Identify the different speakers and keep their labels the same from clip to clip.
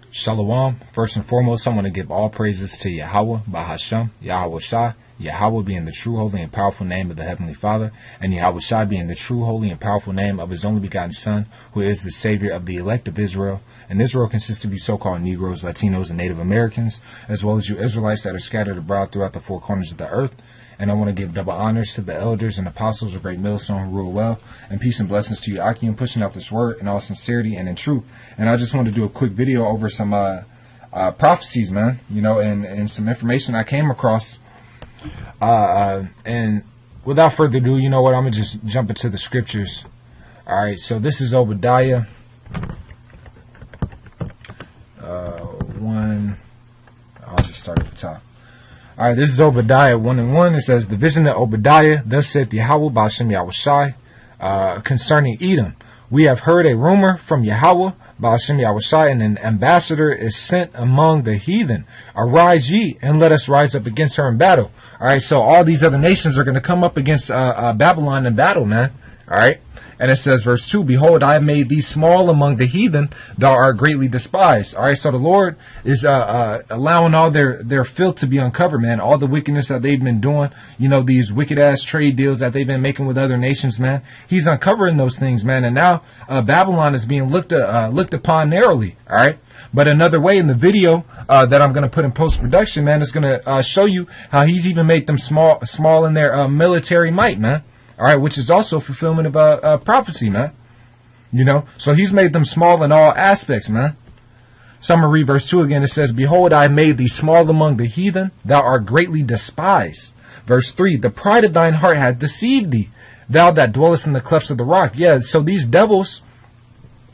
Speaker 1: Shalom. First and foremost, I want to give all praises to Yahweh, Bahasham, Yahweh Shai, Yahweh being the true, holy, and powerful name of the Heavenly Father, and Yahweh Shai being the true, holy, and powerful name of His only begotten Son, who is the Savior of the elect of Israel. And Israel consists of you so-called Negroes, Latinos, and Native Americans, as well as you Israelites that are scattered abroad throughout the four corners of the earth. And I want to give double honors to the elders and apostles of Great Millstone who rule well, and peace and blessings to you, Akim, pushing out this word in all sincerity and in truth. And I just want to do a quick video over some prophecies, man, you know, and some information I came across. And without further ado, you know what, I'm going to just jump into the scriptures. All right, so this is Obadiah 1. I'll just start at the top. All right, this is Obadiah 1:1. It says, the vision of Obadiah, thus saith Yahweh, Ba'ashem Yahweh Shai, concerning Edom. We have heard a rumor from Yahweh, Ba'ashem Yahweh Shai, and an ambassador is sent among the heathen. Arise ye, and let us rise up against her in battle. All right, so all these other nations are going to come up against Babylon in battle, man. All right. And it says, verse 2, behold, I have made thee small among the heathen, thou art greatly despised. All right, so the Lord is allowing all their filth to be uncovered, man. All the wickedness that they've been doing, you know, these wicked-ass trade deals that they've been making with other nations, man. He's uncovering those things, man. And now Babylon is being looked upon narrowly, all right? But another way in the video that I'm going to put in post-production, man, is going to show you how he's even made them small in their military might, man. All right, which is also fulfillment of prophecy, man. You know, so he's made them small in all aspects, man. So I'm going to read verse 2 again. It says, behold, I have made thee small among the heathen, thou art greatly despised. Verse 3, the pride of thine heart hath deceived thee, thou that dwellest in the clefts of the rock. Yeah, so these devils,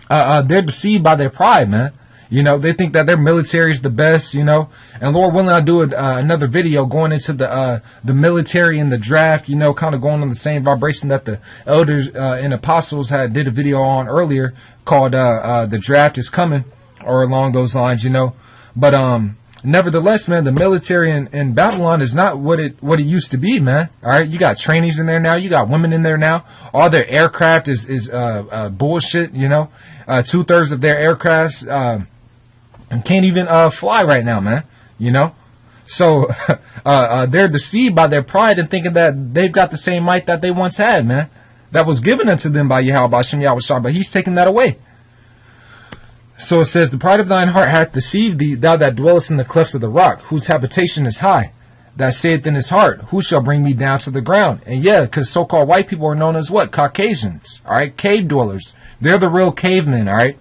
Speaker 1: they're deceived by their pride, man. You know, they think that their military is the best, you know. And Lord willing, I'll do another video going into the military and the draft, you know, kind of going on the same vibration that the elders and apostles did a video on earlier called The Draft is Coming, or along those lines, you know. But nevertheless, man, the military in Babylon is not what it used to be, man. All right, you got trainees in there now, you got women in there now. All their aircraft is bullshit, you know. 2/3 of their aircrafts and can't even fly right now, man. You know, so they're deceived by their pride and thinking that they've got the same might that they once had, man. That was given unto them by Yahweh, Ba'ashem Yahweh Shai, but He's taking that away. So it says, the pride of thine heart hath deceived thee, thou that dwellest in the clefts of the rock, whose habitation is high. That saith in his heart, who shall bring me down to the ground? And yeah, because so-called white people are known as what? Caucasians, all right? Cave dwellers. They're the real cavemen, all right?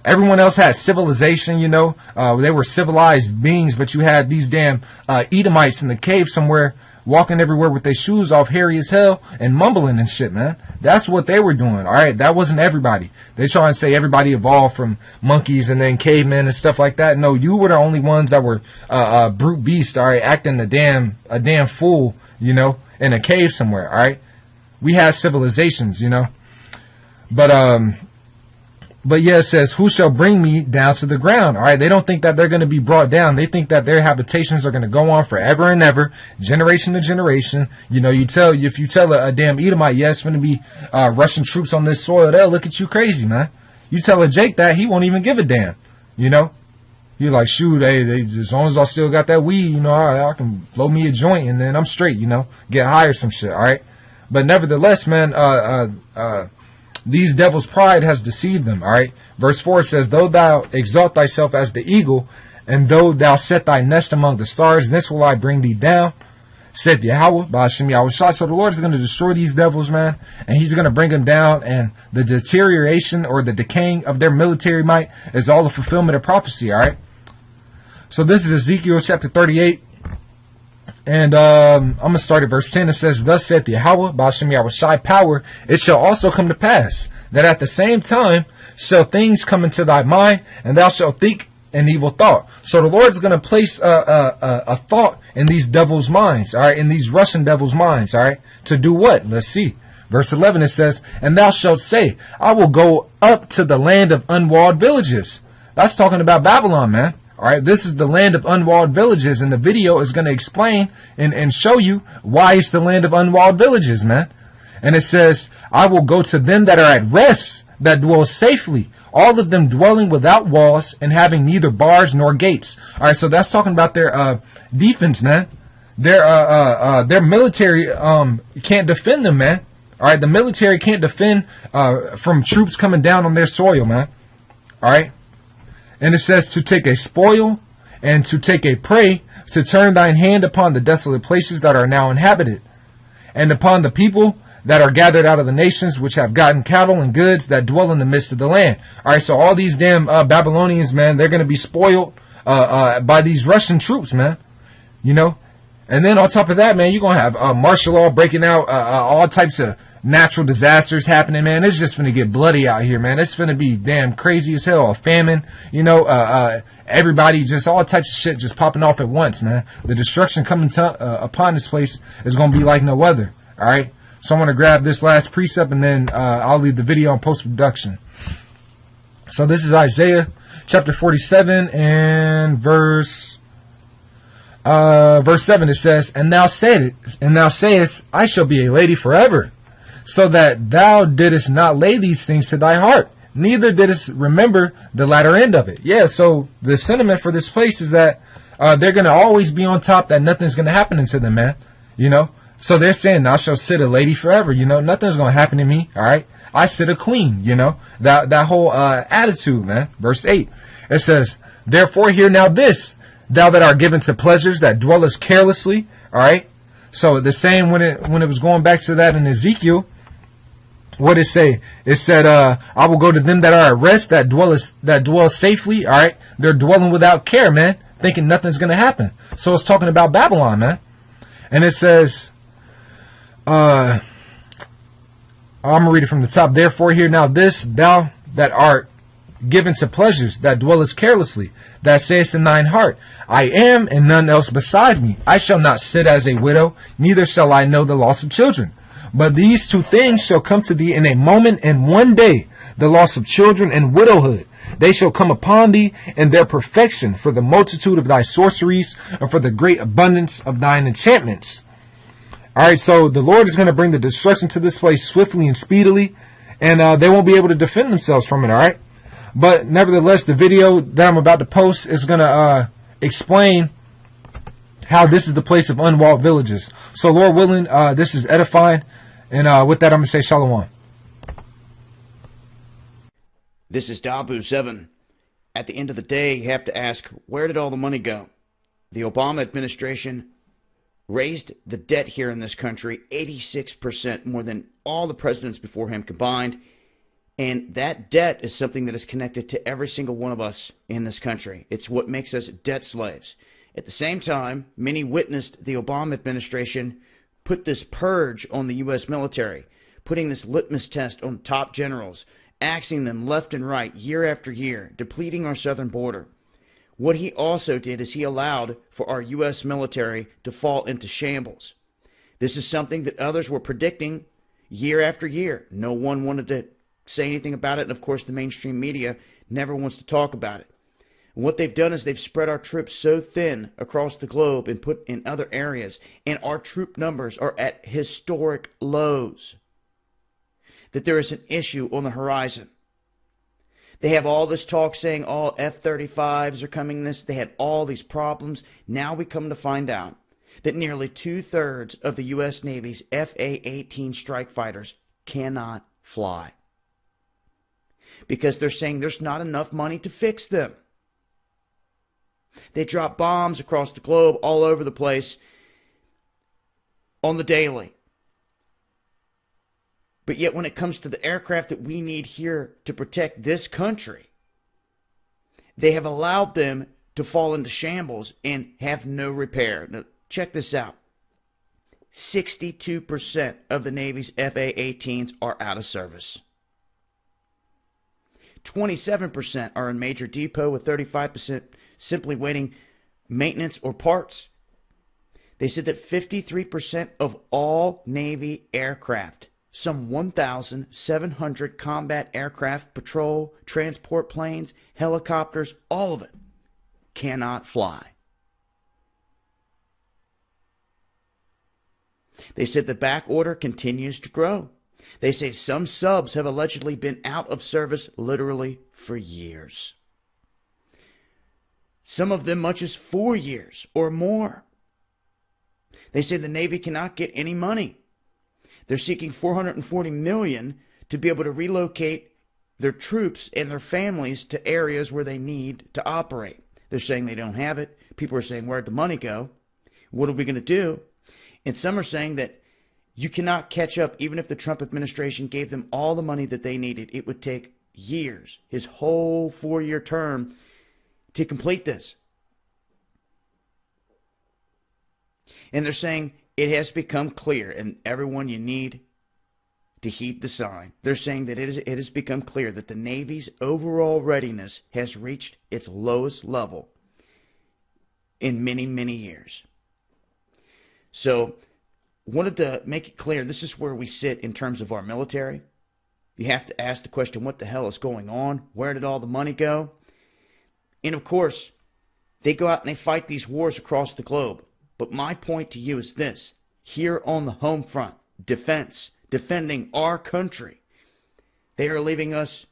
Speaker 1: Everyone else had civilization, you know. They were civilized beings, but you had these damn Edomites in the cave somewhere walking everywhere with their shoes off, hairy as hell, and mumbling and shit, man. That's what they were doing, all right? That wasn't everybody. They try and say everybody evolved from monkeys and then cavemen and stuff like that. No, you were the only ones that were brute beasts, all right, acting a damn fool, you know, in a cave somewhere, all right? We had civilizations, you know. But yeah, it says, who shall bring me down to the ground? All right, they don't think that they're going to be brought down. They think that their habitations are going to go on forever and ever, generation to generation. You know, if you tell a damn Edomite, yeah, it's going to be Russian troops on this soil, they'll look at you crazy, man. You tell a Jake that, he won't even give a damn. You know, you're like, shoot, hey, as long as I still got that weed, you know, all right, I can blow me a joint and then I'm straight, you know, get high or some shit, all right. But nevertheless, man, these devils' pride has deceived them, all right? Verse 4 says, though thou exalt thyself as the eagle, and though thou set thy nest among the stars, this will I bring thee down, said Yahweh, Ba'ashem Yahweh Shai. So the Lord is going to destroy these devils, man, and He's going to bring them down, and the deterioration or the decaying of their military might is all a fulfillment of prophecy, all right? So this is Ezekiel chapter 38. And I'm going to start at verse 10. It says, thus saith Yahweh, Ba'ashem Yahweh Shai, power, it shall also come to pass, that at the same time shall things come into thy mind, and thou shalt think an evil thought. So the Lord is going to place a thought in these devils' minds, all right, in these Russian devils' minds, all right, to do what? Let's see. Verse 11, it says, and thou shalt say, I will go up to the land of unwalled villages. That's talking about Babylon, man. All right, this is the land of unwalled villages, and the video is going to explain and show you why it's the land of unwalled villages, man. And it says, I will go to them that are at rest, that dwell safely, all of them dwelling without walls and having neither bars nor gates. All right, so that's talking about their defense, man. Their military can't defend them, man. All right, the military can't defend from troops coming down on their soil, man. All right, and it says to take a spoil and to take a prey, to turn thine hand upon the desolate places that are now inhabited, and upon the people that are gathered out of the nations, which have gotten cattle and goods that dwell in the midst of the land. All right, so all these damn Babylonians, man, they're going to be spoiled by these Russian troops, man. You know? And then on top of that, man, you're going to have martial law breaking out, all types of natural disasters happening, man. It's just going to get bloody out here, man. It's going to be damn crazy as hell. A famine, you know, everybody, just all types of shit just popping off at once, man. The destruction coming upon this place is going to be like no other, all right? So I'm going to grab this last precept, and then I'll leave the video on post-production. So this is Isaiah chapter 47 and verse 7. It says, And thou sayest, I shall be a lady forever, so that thou didst not lay these things to thy heart, neither didst remember the latter end of it. Yeah, so the sentiment for this place is that they're going to always be on top, that nothing's going to happen to them, man. You know? So they're saying, thou shalt sit a lady forever, you know, nothing's going to happen to me, all right? I sit a queen, you know, that whole attitude, man. Verse 8, it says, Therefore hear now this, thou that art given to pleasures, that dwellest carelessly, all right? So the same when it was going back to that in Ezekiel, what it say? It said, I will go to them that are at rest, that dwell safely, all right? They're dwelling without care, man, thinking nothing's going to happen. So it's talking about Babylon, man. And it says, I'm going to read it from the top. Therefore hear now this, thou that art given to pleasures, that dwellest carelessly, that sayest in thine heart, I am, and none else beside me. I shall not sit as a widow, neither shall I know the loss of children. But these two things shall come to thee in a moment and one day, the loss of children and widowhood. They shall come upon thee in their perfection, for the multitude of thy sorceries, and for the great abundance of thine enchantments. All right, so the Lord is going to bring the destruction to this place swiftly and speedily, and they won't be able to defend themselves from it, all right? But nevertheless, the video that I'm about to post is going to explain how this is the place of unwalled villages. So Lord willing, this is edifying, and with that, I'm going to say shalom.
Speaker 2: This is Dabu7. At the end of the day, you have to ask, where did all the money go? The Obama administration raised the debt here in this country 86%, more than all the presidents before him combined. And that debt is something that is connected to every single one of us in this country. It's what makes us debt slaves. At the same time, many witnessed the Obama administration put this purge on the U.S. military, putting this litmus test on top generals, axing them left and right year after year, depleting our southern border. What he also did is he allowed for our U.S. military to fall into shambles. This is something that others were predicting year after year. No one wanted to say anything about it, and of course the mainstream media never wants to talk about it. And what they've done is they've spread our troops so thin across the globe and put in other areas, and our troop numbers are at historic lows, that there is an issue on the horizon. They have all this talk saying all F-35s are coming this. They had all these problems. Now we come to find out that nearly 2/3 of the U.S. Navy's F/A-18 strike fighters cannot fly, because they're saying there's not enough money to fix them. They drop bombs across the globe all over the place on the daily. But yet when it comes to the aircraft that we need here to protect this country, they have allowed them to fall into shambles and have no repair. Now, check this out. 62% of the Navy's F/A-18s are out of service. 27% are in major depot, with 35% simply waiting maintenance or parts. They said that 53% of all Navy aircraft, some 1,700 combat aircraft, patrol, transport planes, helicopters, all of it, cannot fly. They said the back order continues to grow. They say some subs have allegedly been out of service literally for years. Some of them much as 4 years or more. They say the Navy cannot get any money. They're seeking $440 million to be able to relocate their troops and their families to areas where they need to operate. They're saying they don't have it. People are saying, where'd the money go? What are we going to do? And some are saying that you cannot catch up. Even if the Trump administration gave them all the money that they needed, it would take years, his whole 4-year term, to complete this. And they're saying it has become clear, and everyone, you need to heed the sign. They're saying that it has become clear that the Navy's overall readiness has reached its lowest level in many, many years. So, wanted to make it clear, this is where we sit in terms of our military. You have to ask the question, what the hell is going on? Where did all the money go? And of course, they go out and they fight these wars across the globe. But my point to you is this: here on the home front, defending our country, they are leaving us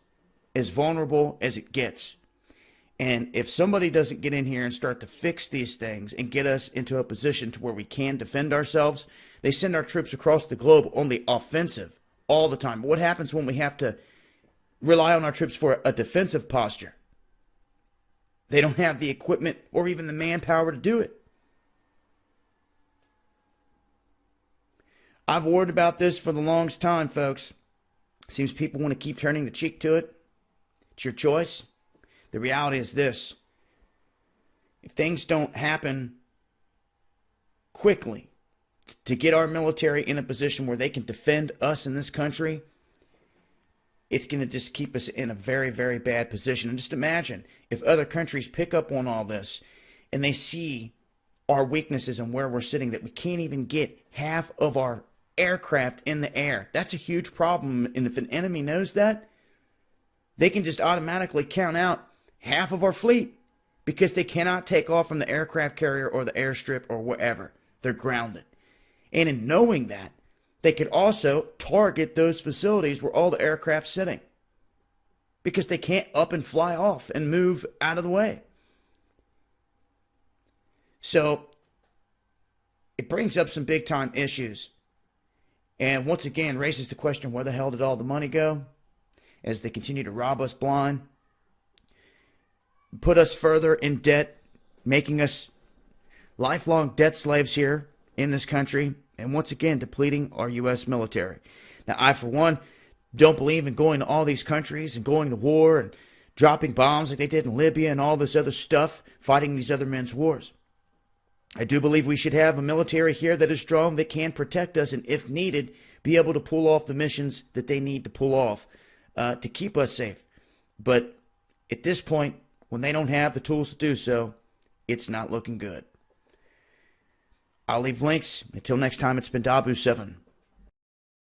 Speaker 2: as vulnerable as it gets. And if somebody doesn't get in here and start to fix these things and get us into a position to where we can defend ourselves, they send our troops across the globe on the offensive all the time. But what happens when we have to rely on our troops for a defensive posture? They don't have the equipment or even the manpower to do it. I've worried about this for the longest time, folks. Seems people want to keep turning the cheek to it. It's your choice. The reality is this: if things don't happen quickly to get our military in a position where they can defend us in this country, it's going to just keep us in a very, very bad position. And just imagine if other countries pick up on all this and they see our weaknesses and where we're sitting, that we can't even get half of our aircraft in the air. That's a huge problem. And if an enemy knows that, they can just automatically count out half of our fleet because they cannot take off from the aircraft carrier or the airstrip or wherever. They're grounded. And in knowing that, they could also target those facilities where all the aircraft's sitting because they can't up and fly off and move out of the way. So it brings up some big time issues. And once again, raises the question, where the hell did all the money go? As they continue to rob us blind, put us further in debt, making us lifelong debt slaves here in this country, and once again, depleting our U.S. military. Now, I, for one, don't believe in going to all these countries and going to war and dropping bombs like they did in Libya and all this other stuff, fighting these other men's wars. I do believe we should have a military here that is strong, that can protect us, and if needed, be able to pull off the missions that they need to pull off to keep us safe. But at this point, when they don't have the tools to do so, it's not looking good. I'll leave links. Until next time, it's been Dabu7.